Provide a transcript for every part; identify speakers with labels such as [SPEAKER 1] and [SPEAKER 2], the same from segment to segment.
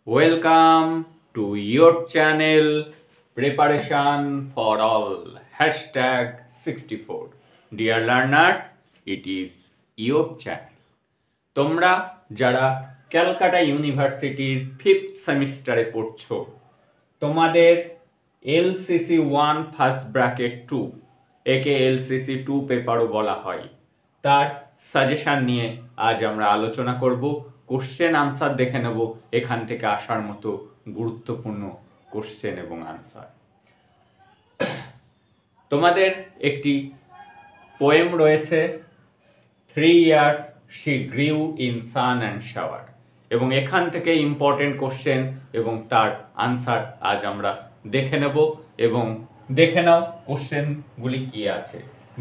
[SPEAKER 1] Welcome to your channel Preparation for All #64. Dear learners, it is your channel. তোমরা যারা ক্যালকাটা ইউনিভার্সিটির 5th সেমিস্টারে পড়ছো, তোমাদের LCC 1 ফার্স্ট ব্র্যাকেট 2 একে LCC 2 পেপারও বলা হয়, তার সাজেশন নিয়ে আজ আমরা আলোচনা করব। কোশ্চেন আনসার দেখে নেব এখান থেকে আসার মতো গুরুত্বপূর্ণ কোশ্চেন এবং আনসার। তোমাদের একটি পোয়েম রয়েছে 3 years she grew in sun and shower, এবং এখান থেকে ইম্পর্টেন্ট কোশ্চেন এবং তার আনসার আজ আমরা দেখে নেব। এবং দেখে নাও কোশ্চেনগুলি কি আছে।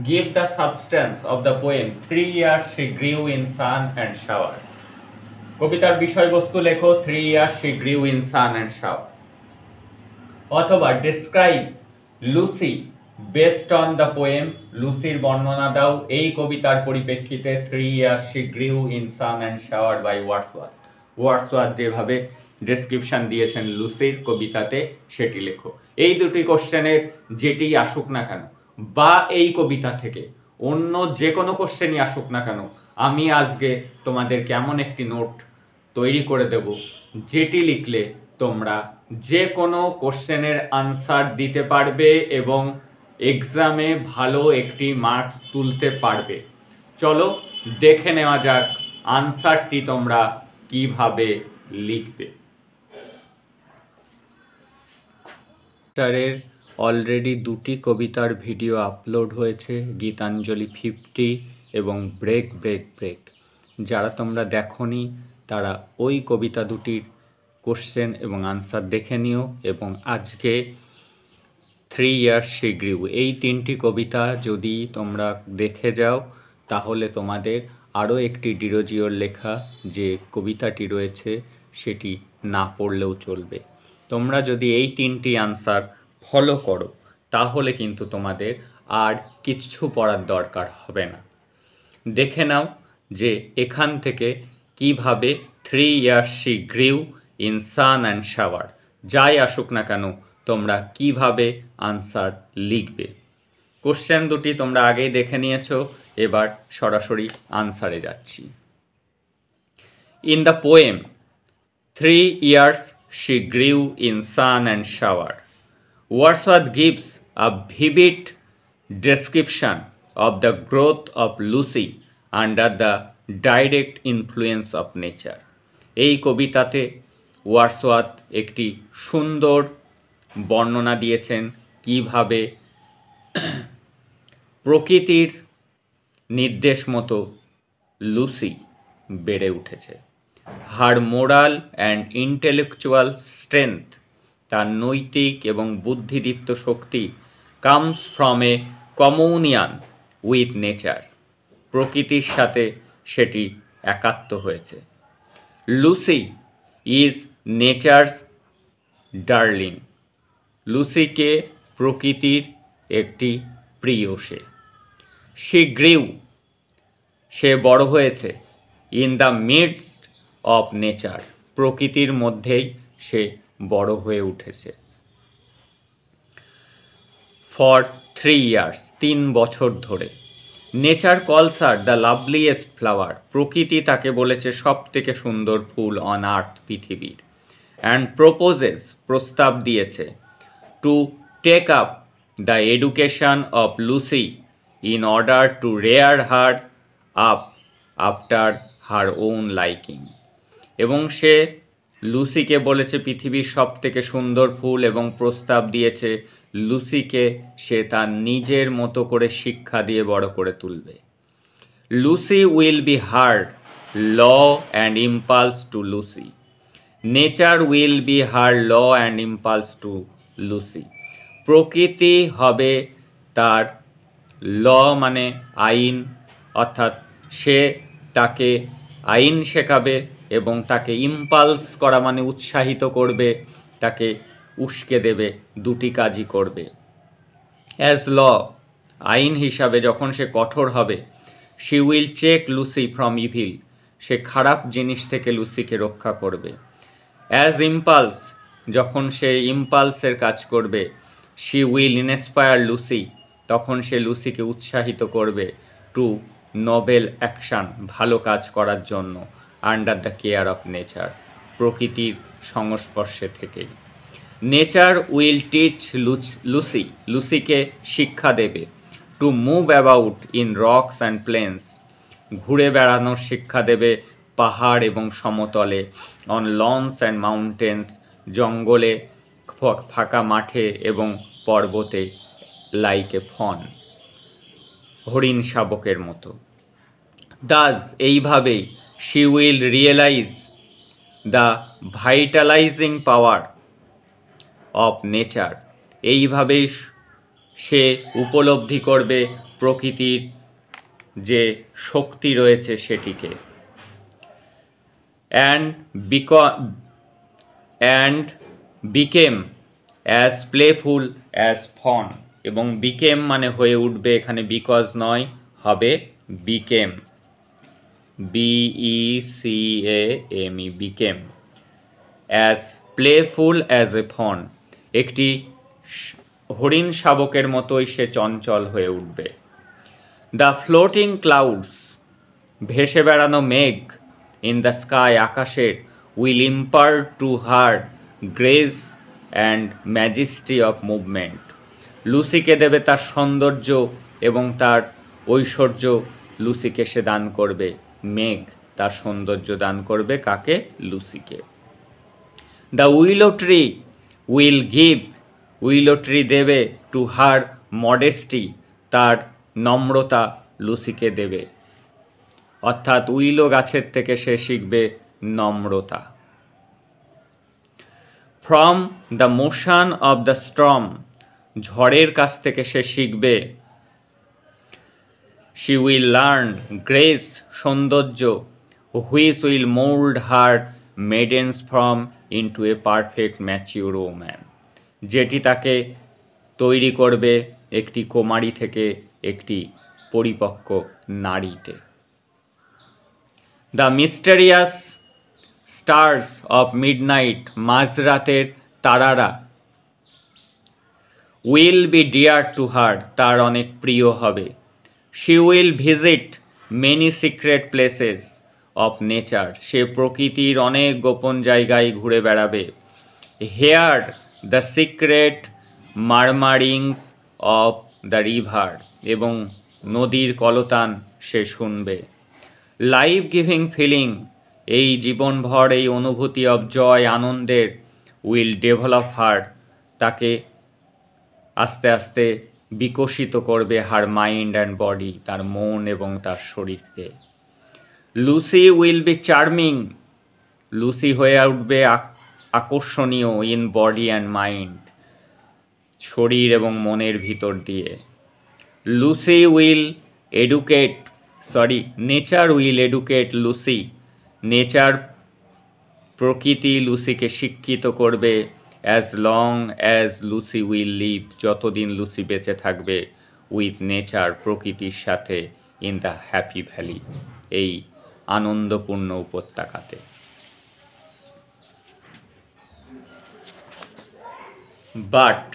[SPEAKER 1] Give the substance of the poem 3 years she grew in sun and shower. কবিতার বিষয়বস্তু লেখো 3 years she grew in sun and shower। অথবা describe Lucy based on the poem, লুসির বর্ণনা দাও এই কবিতার পরিপ্রেক্ষিতে 3 years she grew in sun and shower by Wordsworth। Wordsworth যেভাবে ডেসক্রিপশন দিয়েছেন লুসির কবিতাতে সেটি লেখো। এই দুটি কোশ্চেনের যেটি আসুক না কেন, বা এই কবিতা থেকে অন্য যে কোনো কোশ্চেনই আসুক না কেন, আমি আজকে তোমাদের কেমন একটি নোট তৈরি করে দেব, যেটি লিখলে তোমরা যে কোনো কোশ্চেনের আনসার দিতে পারবে এবং এক্সামে ভালো একটি মার্কস তুলতে পারবে। চলো দেখে নেওয়া যাক আনসারটি তোমরা কিভাবে লিখবে। স্যারের অলরেডি দুটি কবিতার ভিডিও আপলোড হয়েছে, গীতাঞ্জলি 50 এবং ব্রেক ব্রেক ব্রেক। যারা তোমরা দেখোনি তারা ওই কবিতা দুটির কোশ্চেন এবং আনসার দেখে নিও। এবং আজকে 3 years she grew এই তিনটি কবিতা যদি তোমরা দেখে যাও তাহলে তোমাদের আরও একটি ডিরোজিওর লেখা যে কবিতাটি রয়েছে সেটি না পড়লেও চলবে। তোমরা যদি এই তিনটি আনসার ফলো করো তাহলে কিন্তু তোমাদের আর কিচ্ছু পড়ার দরকার হবে না। দেখে নাও যে এখান থেকে কিভাবে 3 years she grew in sun and shower যাই আসুক না কেন তোমরা কিভাবে আনসার লিখবে। কোশ্চেন দুটি তোমরা আগেই দেখে নিয়েছো, এবার সরাসরি আনসারে যাচ্ছি। In the poem 3 years she grew in sun and shower, Wordsworth gives a vivid description of the growth of Lucy under the direct influence of nature। এই কবিতাতে ওয়ার্ডসওয়ার্থ একটি সুন্দর বর্ণনা দিয়েছেন কিভাবে প্রকৃতির নির্দেশ মতো লুসি বেড়ে উঠেছে। Her moral and intellectual strength, তার নৈতিক এবং বুদ্ধিদীপ্ত শক্তি, comes from a communion with nature, প্রকৃতির সাথে সেটি একাত্ম হয়েছে। লুসি ইজ নেচারস ডার্লিং, লুসিকে প্রকৃতির একটি প্রিয় সে। শি গ্রিউ, সে বড় হয়েছে। In the midst of nature, প্রকৃতির মধ্যেই সে বড় হয়ে উঠেছে। ফর 3 years, 3 বছর ধরে। নেচার কলস হার দ্য লাভলিয়েস্ট ফ্লাওয়ার, প্রকৃতি তাকে বলেছে সব থেকে সুন্দর ফুল অন আর্থ, পৃথিবীর। অ্যান্ড প্রপোজেস, প্রস্তাব দিয়েছে, to take up the education of Lucy in order to rear her up after her own liking, এবং সে লুসিকে বলেছে পৃথিবীর সব থেকে সুন্দর ফুল এবং প্রস্তাব দিয়েছে লুসিকে সে তার নিজের মতো করে শিক্ষা দিয়ে বড় করে তুলবে। Lucy will be her law and impulse to Lucy, nature will be her law and impulse to Lucy, প্রকৃতি হবে তার ল মানে আইন, অর্থাৎ সে তাকে আইন শেখাবে এবং তাকে ইম্পালস করা মানে উৎসাহিত করবে, তাকে উস্কে দেবে, দুটি কাজই করবে। অ্যাজ ল, আইন হিসাবে যখন সে কঠোর হবে, she will check Lucy from evil, সে খারাপ জিনিস থেকে লুসিকে রক্ষা করবে। অ্যাজ ইম্পালস, যখন সে ইম্পালসের কাজ করবে। শি উইল ইন্সপায়ার লুসি, তখন সে লুসিকে উৎসাহিত করবে। টু নোবেল অ্যাকশান, ভালো কাজ করার জন্য। Under the care of nature, প্রকৃতির সংস্পর্শে থেকেই। নেচার উইল টিচ লুসি, লুসিকে শিক্ষা দেবে। To move about in rocks and planes, ঘুরে বেড়ানোর শিক্ষা দেবে পাহাড় এবং সমতলে। অন লনস অ্যান্ড মাউন্টেন্স, জঙ্গলে, ফাঁকা মাঠে এবং পর্বতে। লাইক এ ফন, হরিণ শাবকের মতো। দাস, এইভাবেই। She will realise the vitalising power of nature, এইভাবেই সে উপলব্ধি করবে প্রকৃতির যে শক্তি রয়েছে সেটিকে। And became as playful as fawn, এবং বিকেম মানে হয়ে উঠবে, এখানে বিকজ নয়, হবে became, BECAME, became as playful as a fawn, একটি হরিণ শাবকের মতোই সে চঞ্চল হয়ে উঠবে। দ্য ফ্লোটিং ক্লাউডস, ভেসে বেড়ানো মেঘ। ইন দ্য স্কাই, আকাশের। Will impart to her grace and majesty of movement, লুসিকে দেবে তার সৌন্দর্য এবং তার ঐশ্বর্য। লুসিকে সে দান করবে, মেঘ তার সৌন্দর্য দান করবে কাকে? লুসিকে। The willow tree will give, willow tree দেবে টু হার মডেস্টি, তার নম্রতা লুসিকে দেবে। অর্থাৎ উইলো গাছের থেকে সে শিখবে নম্রতা। From the motion of the storm, ঝড়ের কাছ থেকে সে শিখবে। শি উইল লার্ন গ্রেস, সৌন্দর্য। Which will mould her maiden's form into a perfect mature woman, যেটি তাকে তৈরি করবে একটি কুমারী থেকে একটি পরিপক্ক নারীতে। The mysterious stars of midnight, মাঝরাতের তারারা। Will be dear to her, তার অনেক প্রিয় হবে। She will visit many secret places of nature, সে প্রকৃতির অনেক গোপন জায়গায় ঘুরে বেড়াবে। Hear the secret murmurings of the river, এবং নদীর কলতান সে শুনবে। লাইফ গিভিং ফিলিং, এই জীবনভর এই অনুভূতি অফ জয়, আনন্দের। উইল ডেভেলপ হার, তাকে আস্তে আস্তে বিকশিত করবে। হার মাইন্ড অ্যান্ড বডি, তার মন এবং তার শরীরকে। Lucy will B charming, Lucy হয়ে উঠবে আকর্ষণীয়। ইন বডি অ্যান্ড মাইন্ড, শরীর এবং মনের ভিতর দিয়ে। Lucy will educate, nature will educate Lucy, nature, প্রকৃতি লুসিকে শিক্ষিত করবে। As long as Lucy will live, যতদিন লুসি বেঁচে থাকবে। উইথ নেচার, প্রকৃতির সাথে। ইন দ্য হ্যাপি ভ্যালি, এই আনন্দপূর্ণ উপত্যকাতে। বাট,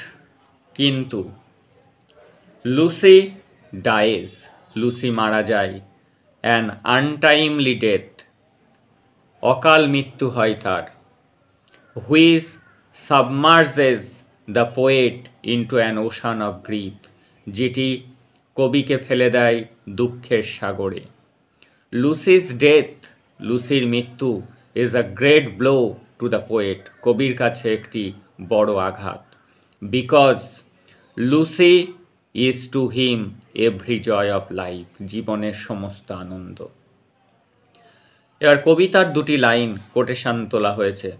[SPEAKER 1] কিন্তু। লুসি ডাইজ, লুসি মারা যায়। অ্যান আনটাইমলি ডেথ, অকাল মৃত্যু হয় তার। Which submerges the poet into an ocean of grief, যেটি কবিকে ফেলে দেয় দুঃখের সাগরে। লুসিস ডেথ, লুসির মৃত্যু। Is a great blow to the poet, কবির কাছে একটি বড় আঘাত। Because Lucy is to him every joy of life, জীবনের সমস্ত আনন্দ। এবার কবিতার দুটি লাইন কোটেশন তোলা হয়েছে।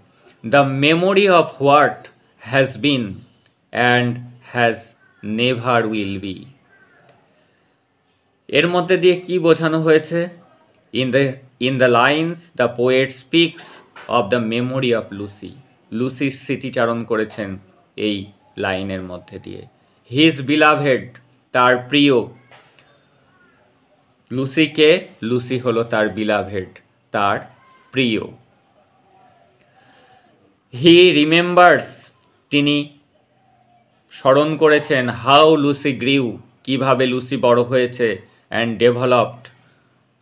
[SPEAKER 1] The memory of what has been and has never will be, এর মধ্যে দিয়ে কি বোঝানো হয়েছে? In the lines the poet speaks of the memory of Lucy, লুসির স্মৃতিচারণ করেছেন এই লাইনের মধ্যে দিয়ে। হিজ বিলাভেড, তার প্রিয়। লুসিকে, লুসি হলো তার বিলাভেড, তার প্রিয়। হি রিমেম্বার্স, তিনি স্মরণ করেছেন, হাউ লুসি গ্রিউ, কিভাবে লুসি বড় হয়েছে, অ্যান্ড ডেভেলপড,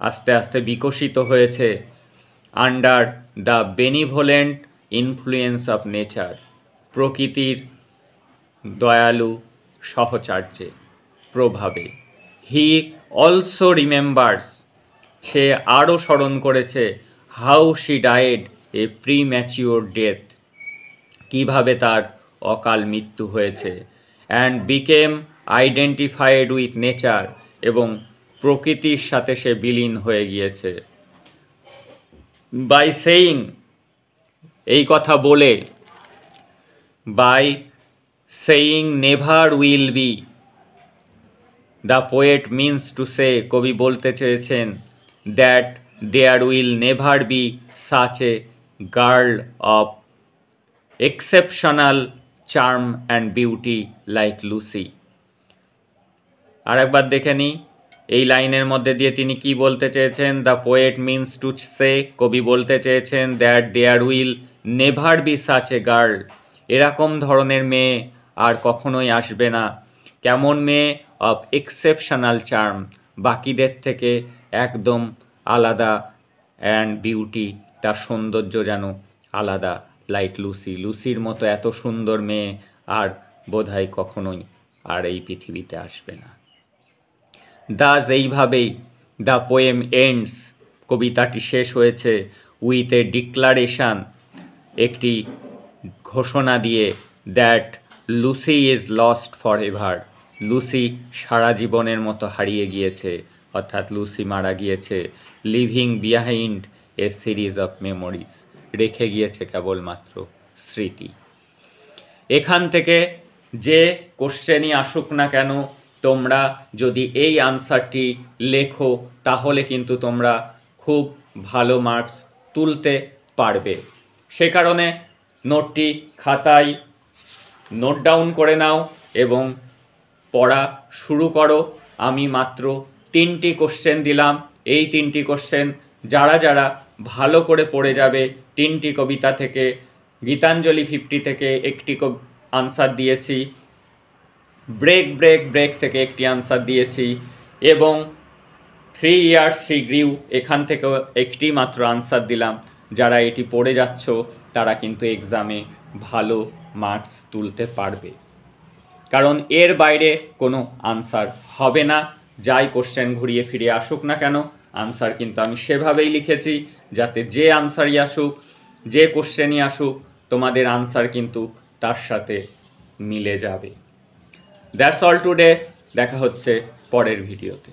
[SPEAKER 1] আস্তে আস্তে বিকশিত হয়েছে, under the benevolent influence of nature, প্রকৃতির দয়ালু সহচার্যে প্রভাবে। হি অলসো রিমেম্বার্স, সে আরও স্মরণ করেছে, how she died A premature death, কিভাবে তার অকাল মৃত্যু হয়েছে, and became identified with nature, এবং প্রকৃতির সাথে সে বিলীন হয়ে গিয়েছে। বাই সেইং, এই কথা বলে, by saying never will be, the poet means to say, কবি বলতে চেয়েছেন, that there will never be such a girl of exceptional charm and beauty like Lucy. আর একবার দেখে নিই এই লাইনের মধ্যে দিয়ে তিনি কি বলতে চেয়েছেন। The poet means to say, কবি বলতে চেয়েছেন, that there will never be such a girl, এরকম ধরনের মেয়ে আর কখনোই আসবে না। কেমন মেয়ে? অফ এক্সেপশনাল চার্ম, বাকিদের থেকে একদম আলাদা, অ্যান্ড বিউটি, তার সৌন্দর্য যেন আলাদা, লাইক লুসি, লুসির মতো এত সুন্দর মেয়ে আর বোধহয় কখনোই আর এই পৃথিবীতে আসবে না। দাস, এইভাবেই দ্য পোয়েম এন্ডস, কবিতাটি শেষ হয়েছে, উইথ এ ডিক্লারেশন, একটি ঘোষণা দিয়ে, that Lucy is lost for ever, Lucy সারা জীবনের মতো হারিয়ে গিয়েছে, অর্থাৎ লুসি মারা গিয়েছে, living behind a series of memories, রেখে গিয়েছে কেবলমাত্র স্মৃতি। এখান থেকে যে কোশ্চেনই আসুক না কেন, তোমরা যদি এই আনসারটি লেখো তাহলে কিন্তু তোমরা খুব ভালো মার্কস তুলতে পারবে। সে কারণে নোটটি খাতায় নোট ডাউন করে নাও এবং পড়া শুরু করো। আমি মাত্র 3টি কোশ্চেন দিলাম, এই 3টি কোশ্চেন যারা যারা ভালো করে পড়ে যাবে, 3টি কবিতা থেকে, গীতাঞ্জলি 50 থেকে একটি আনসার দিয়েছি, ব্রেক ব্রেক ব্রেক থেকে একটি আনসার দিয়েছি, এবং 3 ইয়ার্স শি গ্রিউ এখান থেকেও একটি মাত্র আনসার দিলাম। যারা এটি পড়ে যাচ্ছ তারা কিন্তু এক্সামে ভালো মার্কস তুলতে পারবে, কারণ এর বাইরে কোনো আনসার হবে না। যাই কোশ্চেন ঘুরিয়ে ফিরিয়ে আসুক না কেন, আনসার কিন্তু আমি সেভাবেই লিখেছি যাতে যে আনসারই আসুক, যে কোশ্চেনই আসুক, তোমাদের আনসার কিন্তু তার সাথে মিলে যাবে। দ্যাটস অল টুডে, দেখা হচ্ছে পরের ভিডিওতে।